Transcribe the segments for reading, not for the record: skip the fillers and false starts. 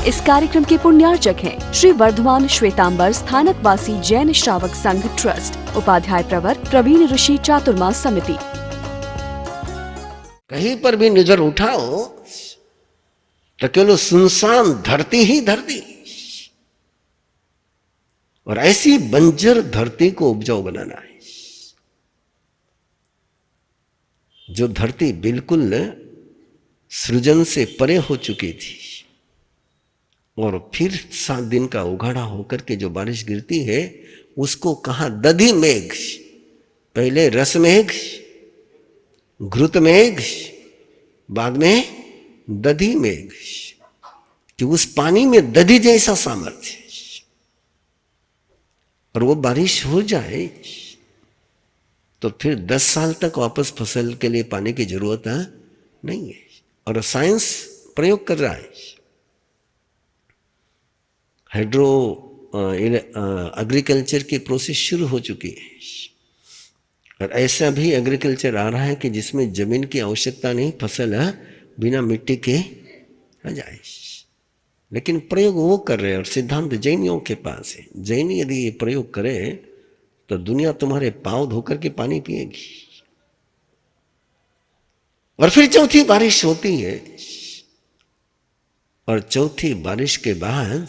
इस कार्यक्रम के पुण्यार्चक हैं श्री वर्धमान श्वेतांबर स्थानकवासी जैन श्रावक संघ ट्रस्ट, उपाध्याय प्रवर प्रवीण ऋषि चातुर्मास समिति। कहीं पर भी नजर उठाओ तो केवल सुनसान धरती ही धरती, और ऐसी बंजर धरती को उपजाऊ बनाना है। जो धरती बिल्कुल सृजन से परे हो चुकी थी और फिर 7 दिन का उघाड़ा होकर के जो बारिश गिरती है उसको कहा दधि मेघ। पहले रस मेघ, घृत मेघ, बाद में दधि मेघ, कि उस पानी में दधि जैसा सामर्थ्य, और वो बारिश हो जाए तो फिर 10 साल तक वापस फसल के लिए पानी की जरूरत नहीं है। और साइंस प्रयोग कर रहा है। हाइड्रो एग्रीकल्चर की प्रोसेस शुरू हो चुकी है, और ऐसा भी एग्रीकल्चर आ रहा है कि जिसमें जमीन की आवश्यकता नहीं, फसल बिना मिट्टी के आ जाए। लेकिन प्रयोग वो कर रहे हैं, और सिद्धांत जैनियों के पास है। जैन यदि ये प्रयोग करे तो दुनिया तुम्हारे पांव धोकर के पानी पिएगी। और फिर चौथी बारिश होती है, और चौथी बारिश के बाद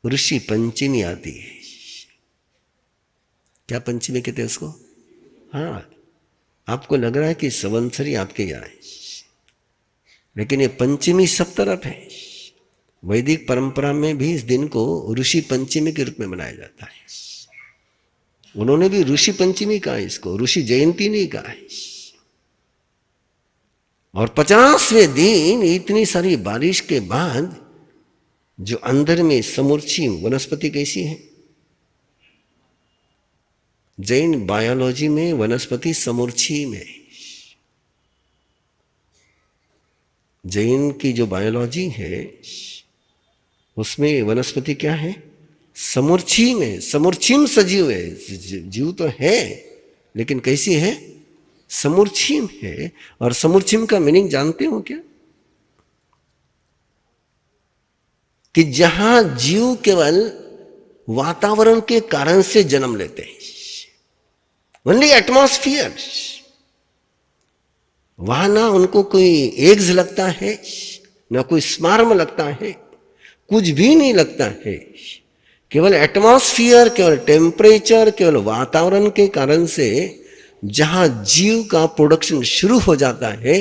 ऋषि पंचमी आती है। क्या पंचमी कहते हैं उसको? हाँ, आपको लग रहा है कि संवत्सरी आपके यहाँ है, लेकिन ये पंचमी सब तरफ है। वैदिक परंपरा में भी इस दिन को ऋषि पंचमी के रूप में मनाया जाता है। उन्होंने भी ऋषि पंचमी कहा, इसको ऋषि जयंती नहीं कहा है। और 50वें दिन इतनी सारी बारिश के बाद जो अंदर में समूर्छी वनस्पति कैसी है? जैन बायोलॉजी में वनस्पति समूर्छी में, जैन की जो बायोलॉजी है उसमें वनस्पति क्या है? समूर्छी में, समूर्छिम सजीव है। जीव तो है लेकिन कैसी है? समूर्छिम है। और समूर्छिम का मीनिंग जानते हो क्या? कि जहां जीव केवल वातावरण के कारण से जन्म लेते हैं, ओनली एटमॉस्फियर, वहां ना उनको कोई एग्स लगता है, ना कोई स्पर्म लगता है, कुछ भी नहीं लगता है। केवल एटमॉस्फियर, केवल टेम्परेचर, केवल वातावरण के कारण से जहां जीव का प्रोडक्शन शुरू हो जाता है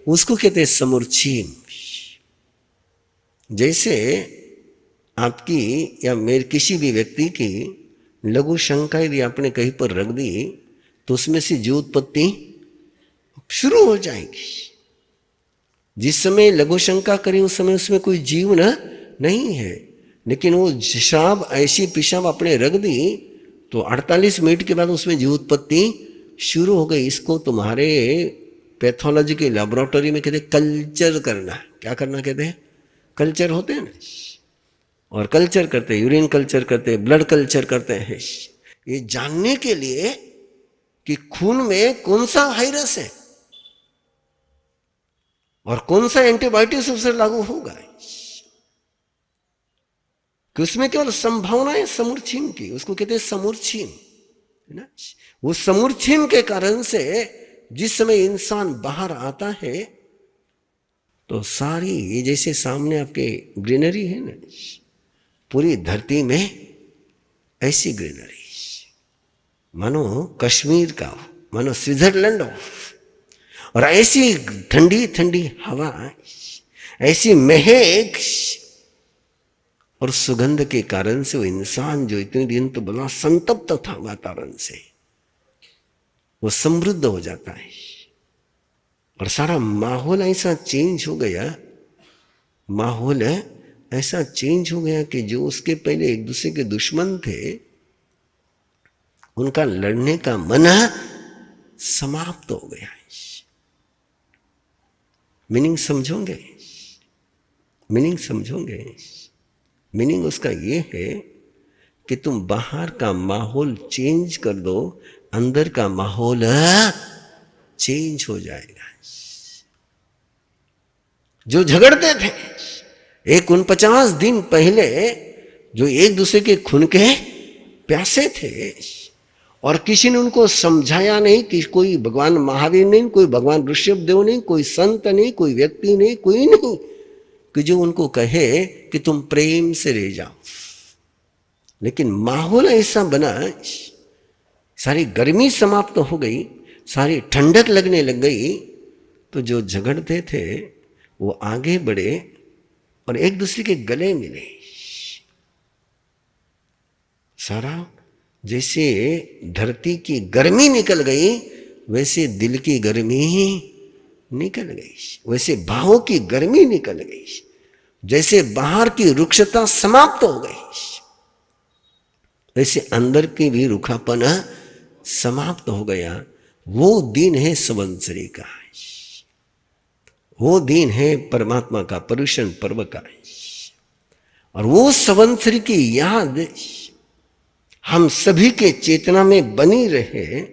उसको कहते हैं समूर्छिम। जैसे आपकी या मेरे किसी भी व्यक्ति की लघु शंका यदि आपने कहीं पर रख दी तो उसमें से जीव उत्पत्ति शुरू हो जाएगी। जिस समय लघु शंका करी उस समय उसमें कोई जीव नहीं है, लेकिन वो पेशाब, ऐसी पेशाब आपने रख दी तो 48 मिनट के बाद उसमें जीव उत्पत्ति शुरू हो गई। इसको तुम्हारे पैथोलॉजी के लैबोरेटरी में कहते हैं कल्चर करना। क्या करना कहते हैं? कल्चर होते हैं ना, और कल्चर करते हैं, यूरिन कल्चर करते हैं, ब्लड कल्चर करते हैं, ये जानने के लिए कि खून में कौन सा वायरस है और कौन सा एंटीबायोटिक्स उस पर लागू होगा, कि उसमें केवल संभावना है समूर्छिम की, उसको कहते हैं समूर्छिम, है ना। वो समूर्छिम के कारण से जिस समय इंसान बाहर आता है तो सारी ये जैसे सामने आपके ग्रीनरी है ना, पूरी धरती में ऐसी ग्रीनरी मानो कश्मीर का हो, मानो स्विट्जरलैंड हो, और ऐसी ठंडी ठंडी हवा, ऐसी महक और सुगंध के कारण से वो इंसान जो इतने दिन तो बड़ा संतप्त था वातावरण से, वो समृद्ध हो जाता है। और सारा माहौल ऐसा चेंज हो गया, माहौल ऐसा चेंज हो गया कि जो उसके पहले एक दूसरे के दुश्मन थे उनका लड़ने का मन समाप्त हो गया। मीनिंग समझोगे? मीनिंग समझोगे? मीनिंग उसका ये है कि तुम बाहर का माहौल चेंज कर दो, अंदर का माहौल चेंज हो जाएगा। जो झगड़ते थे एक 49 दिन पहले जो एक दूसरे के खून के प्यासे थे, और किसी ने उनको समझाया नहीं कि कोई भगवान महावीर नहीं, कोई भगवान ऋषभदेव नहीं, कोई संत नहीं, कोई व्यक्ति नहीं, कोई नहीं कि जो उनको कहे कि तुम प्रेम से रह जाओ। लेकिन माहौल ऐसा बना, सारी गर्मी समाप्त हो गई, सारी ठंडक लगने लग गई, तो जो झगड़ते थे वो आगे बढ़े और एक दूसरे के गले मिले। सारा जैसे धरती की गर्मी निकल गई, वैसे दिल की गर्मी निकल गई, वैसे भावों की गर्मी निकल गई, जैसे बाहर की रुक्षता समाप्त हो गई, वैसे अंदर की भी रुखापन समाप्त हो गया। वो दिन है संवत्सरी का, वो दिन है परमात्मा का पर्युषण पर्व का, और वो संवत्सरी की याद हम सभी के चेतना में बनी रहे,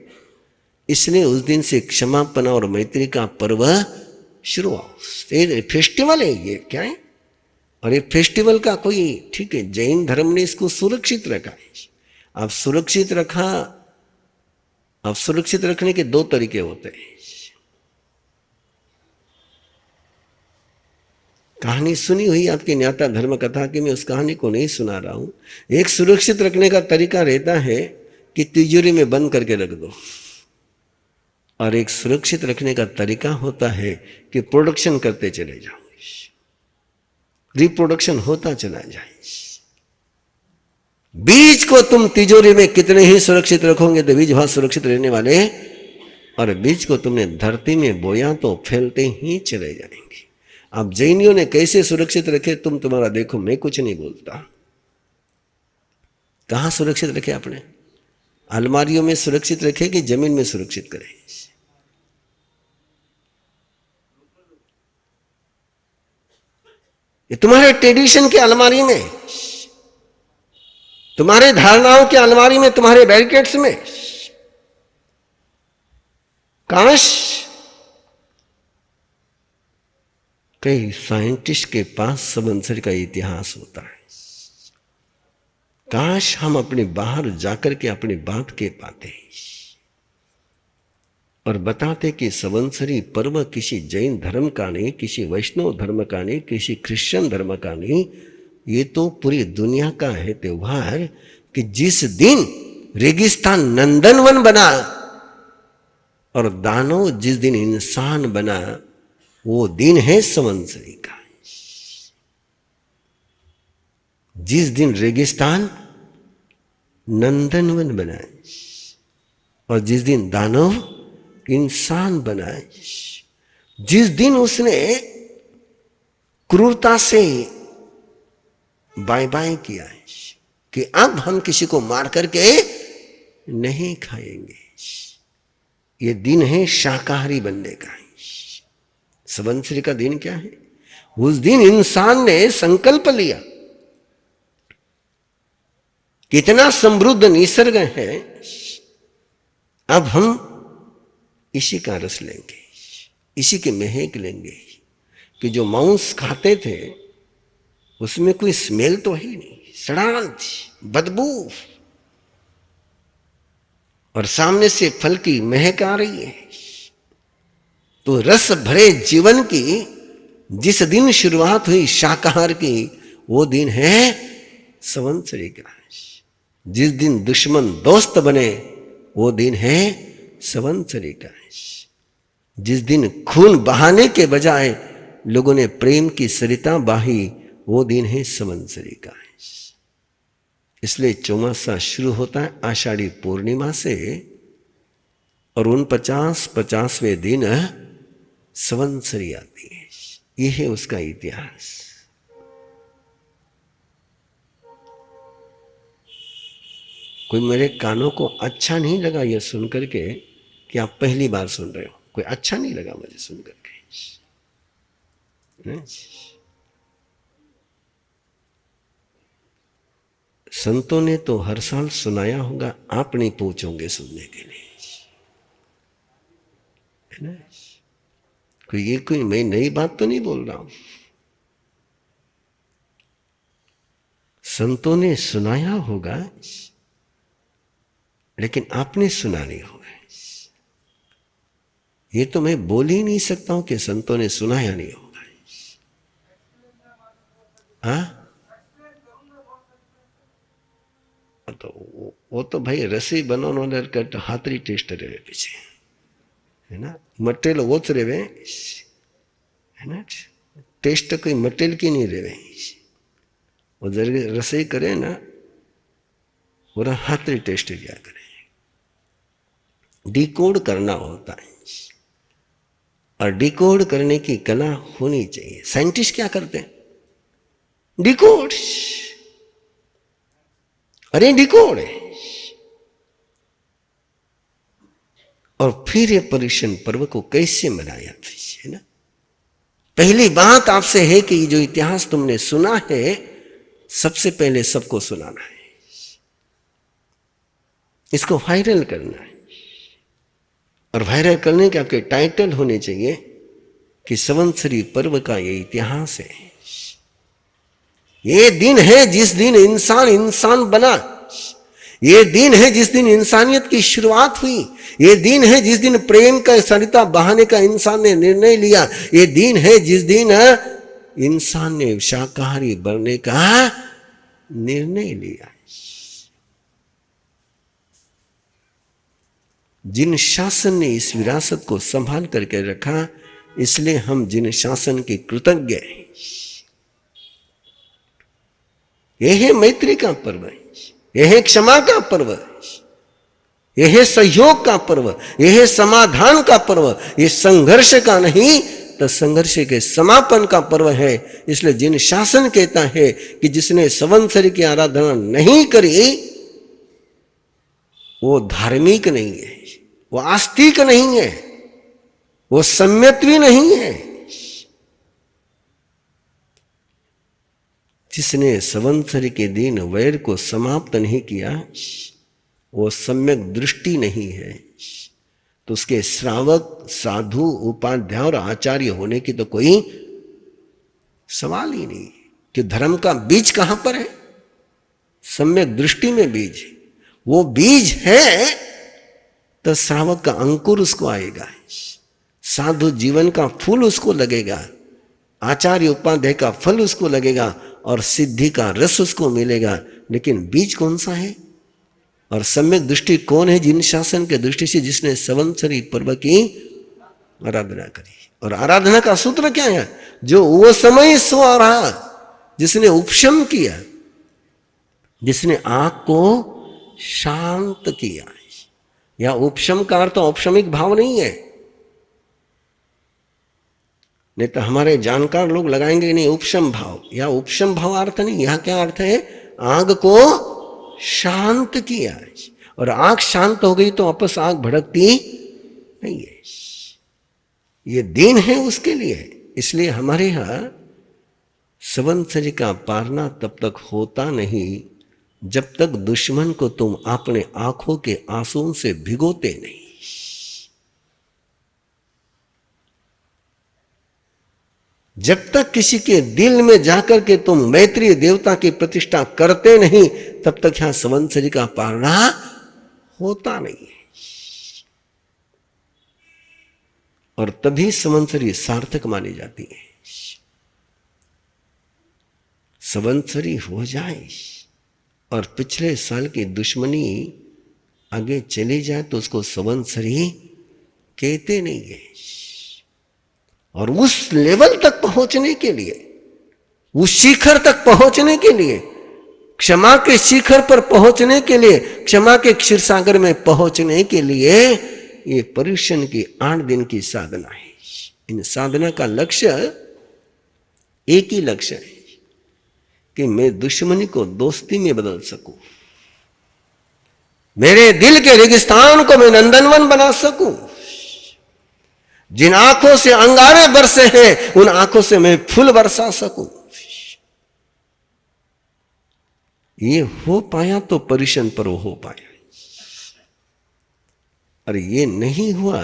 इसलिए उस दिन से क्षमापन और मैत्री का पर्व शुरू हुआ। फेस्टिवल है ये, क्या है? और ये फेस्टिवल का कोई, ठीक है, जैन धर्म ने इसको सुरक्षित रखा है। अब सुरक्षित रखा, अब सुरक्षित रखने के दो तरीके होते हैं। कहानी सुनी हुई आपकी न्याता धर्म कथा की, मैं उस कहानी को नहीं सुना रहा हूं। एक सुरक्षित रखने का तरीका रहता है कि तिजोरी में बंद करके रख दो, और एक सुरक्षित रखने का तरीका होता है कि प्रोडक्शन करते चले जाओ, रिप्रोडक्शन होता चला जाए। बीज को तुम तिजोरी में कितने ही सुरक्षित रखोगे तो बीज वहां सुरक्षित रहने वाले, और बीज को तुमने धरती में बोया तो फैलते ही चले जाएंगे। अब जैनियों ने कैसे सुरक्षित रखे तुम तुम्हारा देखो, मैं कुछ नहीं बोलता। कहां सुरक्षित रखे आपने? अलमारियों में सुरक्षित रखे कि जमीन में सुरक्षित करें? ये तुम्हारे ट्रेडिशन की अलमारी में, तुम्हारे धारणाओं की अलमारी में, तुम्हारे बैरिकेड्स में। काश कई साइंटिस्ट के पास संवत्सर का इतिहास होता है, काश हम अपने बाहर जाकर के अपनी बात कह पाते और बताते कि संवत्सरी पर्व किसी जैन धर्म का नहीं, किसी वैष्णव धर्म का नहीं, किसी क्रिश्चियन धर्म का नहीं, ये तो पूरी दुनिया का है त्योहार। कि जिस दिन रेगिस्तान नंदनवन बना और दानव जिस दिन इंसान बना, वो दिन है संवत्सरी का। जिस दिन रेगिस्तान नंदनवन बना और जिस दिन दानव इंसान बना, जिस दिन उसने क्रूरता से बाय बाय किया है कि अब हम किसी को मार करके नहीं खाएंगे, ये दिन है शाकाहारी बनने का। संवत्सरी का दिन क्या है? उस दिन इंसान ने संकल्प लिया, कितना समृद्ध निसर्ग है, अब हम इसी का रस लेंगे, इसी के महक लेंगे। कि जो मांस खाते थे उसमें कोई स्मेल तो है नहीं, सड़ाल थी, बदबू, और सामने से फल की महक आ रही है। तो रस भरे जीवन की जिस दिन शुरुआत हुई शाकाहार की, वो दिन है संवत्सरी का। जिस दिन दुश्मन दोस्त बने, वो दिन है संवत्सरी का। जिस दिन खून बहाने के बजाय लोगों ने प्रेम की सरिता बहाई, वो दिन है संवत्सरी का। इसलिए चौमासा शुरू होता है आषाढ़ी पूर्णिमा से, और 49वें दिन संवत्सरी आती है। यह है उसका इतिहास। कोई मेरे कानों को अच्छा नहीं लगा यह सुनकर के कि आप पहली बार सुन रहे हो, कोई अच्छा नहीं लगा मुझे सुनकर के। संतों ने तो हर साल सुनाया होगा, आप नहीं पहुंचोगे सुनने के लिए, है ना? कोई ये कोई मैं नई बात तो नहीं बोल रहा हूं। संतों ने सुनाया होगा, लेकिन आपने सुना नहीं होगा। ये तो मैं बोल ही नहीं सकता हूं कि संतों ने सुनाया नहीं होगा। हाँ, तो वो तो भाई रसी बनोनो कर हाथरी टेस्ट रहे पीछे, है ना, मटेरियल वो रेवे, है ना, टेस्ट कोई मटेरियल की नहीं रेवे। वो जरूर रसोई करे ना, वो हाथरी टेस्ट लिया करे। डिकोड करना होता है, और डिकोड करने की कला होनी चाहिए। साइंटिस्ट क्या करते हैं? डिकोड, अरे डिकोड है। और फिर ये पर्युषण पर्व को कैसे मनाया, है ना। पहली बात आपसे है कि जो इतिहास तुमने सुना है, सबसे पहले सबको सुनाना है, इसको वायरल करना है। और वायरल करने के आपके टाइटल होने चाहिए कि संवत्सरी पर्व का ये इतिहास है। ये दिन है जिस दिन इंसान बना। ये दिन है जिस दिन इंसानियत की शुरुआत हुई। ये दिन है जिस दिन प्रेम का सरिता बहाने का इंसान ने निर्णय लिया। ये दिन है जिस दिन इंसान ने शाकाहारी बनने का निर्णय लिया। जिन शासन ने इस विरासत को संभाल करके रखा, इसलिए हम जिन शासन के कृतज्ञ हैं। यह है मैत्री का पर्व, यह है क्षमा का पर्व, यह है सहयोग का पर्व, यह है समाधान का पर्व। यह संघर्ष का नहीं तो संघर्ष के समापन का पर्व है। इसलिए जिन शासन कहता है कि जिसने संवत्सरी की आराधना नहीं करी वो धार्मिक नहीं है, वो आस्तिक नहीं है, वो सम्यक भी नहीं है। जिसने संवत्सरी के दिन वैर को समाप्त नहीं किया वो सम्यक दृष्टि नहीं है। तो उसके श्रावक, साधु, उपाध्याय और आचार्य होने की तो कोई सवाल ही नहीं। कि धर्म का बीज कहां पर है? सम्यक दृष्टि में बीज। वो बीज है तो श्रावक का अंकुर उसको आएगा, साधु जीवन का फूल उसको लगेगा, आचार्य उपाध्याय का फल उसको लगेगा और सिद्धि का रस उसको मिलेगा। लेकिन बीज कौन सा है? और सम्यक दृष्टि कौन है? जिन शासन के दृष्टि से जिसने संवत्सरी पर्व की आराधना करी। और आराधना का सूत्र क्या है? जो वो समय सो आ रहा, जिसने उपशम किया, जिसने आंख को शांत किया। या उपशम का अर्थ औपशमिक भाव नहीं है, नहीं तो हमारे जानकार लोग लगाएंगे नहीं उपशम भाव। या उपशम भाव अर्थ नहीं, यहां क्या अर्थ है? आग को शांत किया। और आग शांत हो गई तो वापस आग भड़कती नहीं है। ये दिन है उसके लिए। इसलिए हमारे यहां संवत्सरी का पारना तब तक होता नहीं जब तक दुश्मन को तुम अपने आंखों के आंसुओं से भिगोते नहीं। जब तक किसी के दिल में जाकर के तुम मैत्री देवता की प्रतिष्ठा करते नहीं, तब तक यहां संवत्सरी का पारना होता नहीं है। और तभी संवत्सरी सार्थक मानी जाती है। संवत्सरी हो जाए और पिछले साल की दुश्मनी आगे चली जाए तो उसको संवत्सरी कहते नहीं है। और उस लेवल तक पहुंचने के लिए, उस शिखर तक पहुंचने के लिए, क्षमा के शिखर पर पहुंचने के लिए, क्षमा के क्षीरसागर में पहुंचने के लिए ये पर्युषण की 8 दिन की साधना है। इन साधना का लक्ष्य एक ही लक्ष्य है कि मैं दुश्मनी को दोस्ती में बदल सकूं, मेरे दिल के रेगिस्तान को मैं नंदनवन बना सकूं। जिन आंखों से अंगारे बरसे हैं उन आंखों से मैं फूल बरसा सकूं। ये हो पाया तो पर्युषण पर्व हो पाया। और ये नहीं हुआ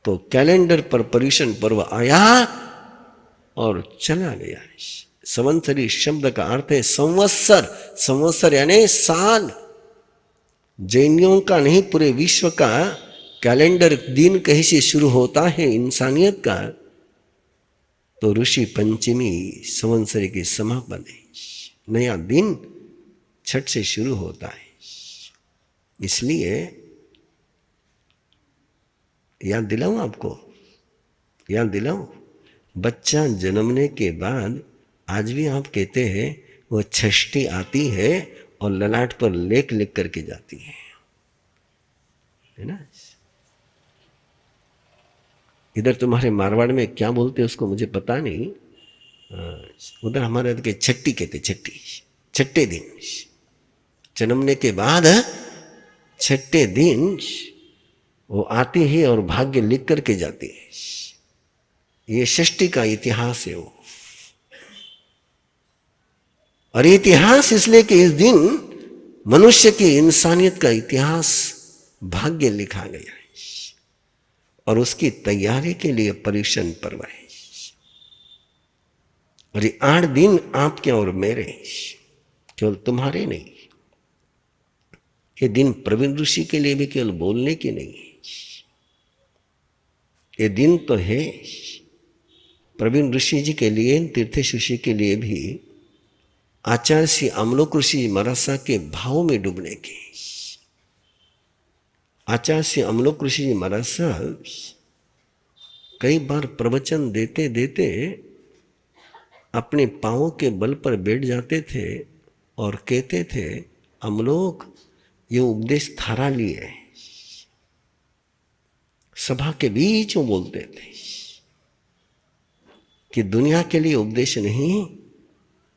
तो कैलेंडर पर पर्युषण पर्व आया और चला गया। संवत्सरी शब्द का अर्थ है संवत्सर। संवत्सर यानी साल। जैनियों का नहीं, पूरे विश्व का कैलेंडर दिन कहीं से शुरू होता है इंसानियत का, तो ऋषि पंचमी संवत्सरी की समापन है। नया दिन छठ से शुरू होता है। इसलिए याद दिलाऊं आपको, याद दिलाऊं, बच्चा जन्मने के बाद आज भी आप कहते हैं वो षष्ठी आती है और ललाट पर लेख लिख करके जाती है ना। इधर तुम्हारे मारवाड़ में क्या बोलते हैं उसको मुझे पता नहीं, उधर हमारे के छठी कहते, छठी, छठे दिन जन्मने के बाद छठे दिन वो आती है और भाग्य लिख करके जाती है। ये षष्ठी का इतिहास है वो। और इतिहास इसलिए कि इस दिन मनुष्य की इंसानियत का इतिहास भाग्य लिखा गया है और उसकी तैयारी के लिए परीक्षण पर्व है। और ये 8 दिन आपके और मेरे, केवल तुम्हारे नहीं, ये दिन प्रवीण ऋषि के लिए भी केवल बोलने की नहीं है। ये दिन तो है प्रवीण ऋषि जी के लिए, तीर्थ ऋषि के लिए भी, आचार्य श्री अमलोक ऋषि मरासा के भाव में डूबने के। आचार्य श्री अमलोक ऋषि जी मरासा कई बार प्रवचन देते देते अपने पांवों के बल पर बैठ जाते थे और कहते थे, अमलोक ये उपदेश थारा लिए। सभा के बीच में बोलते थे कि दुनिया के लिए उपदेश नहीं,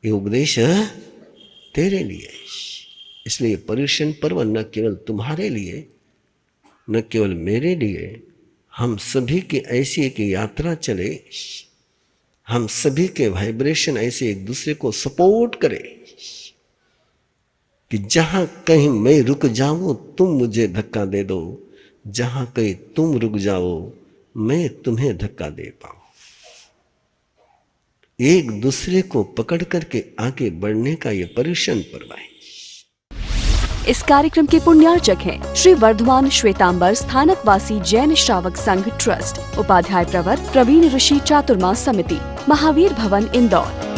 ये उपदेश तेरे लिए। इसलिए पर्युषण पर्व न केवल तुम्हारे लिए, न केवल मेरे लिए, हम सभी की ऐसी एक यात्रा चले, हम सभी के वाइब्रेशन ऐसे एक दूसरे को सपोर्ट करें कि जहां कहीं मैं रुक जाऊं तुम मुझे धक्का दे दो, जहां कहीं तुम रुक जाओ मैं तुम्हें धक्का दे पाऊं। एक दूसरे को पकड़ करके आगे बढ़ने का यह पर्युषण पर्व है। इस कार्यक्रम के पुण्यार्चक हैं श्री वर्धमान श्वेतांबर स्थानकवासी जैन श्रावक संघ ट्रस्ट, उपाध्याय प्रवर प्रवीण ऋषि चातुर्मास समिति, महावीर भवन इंदौर।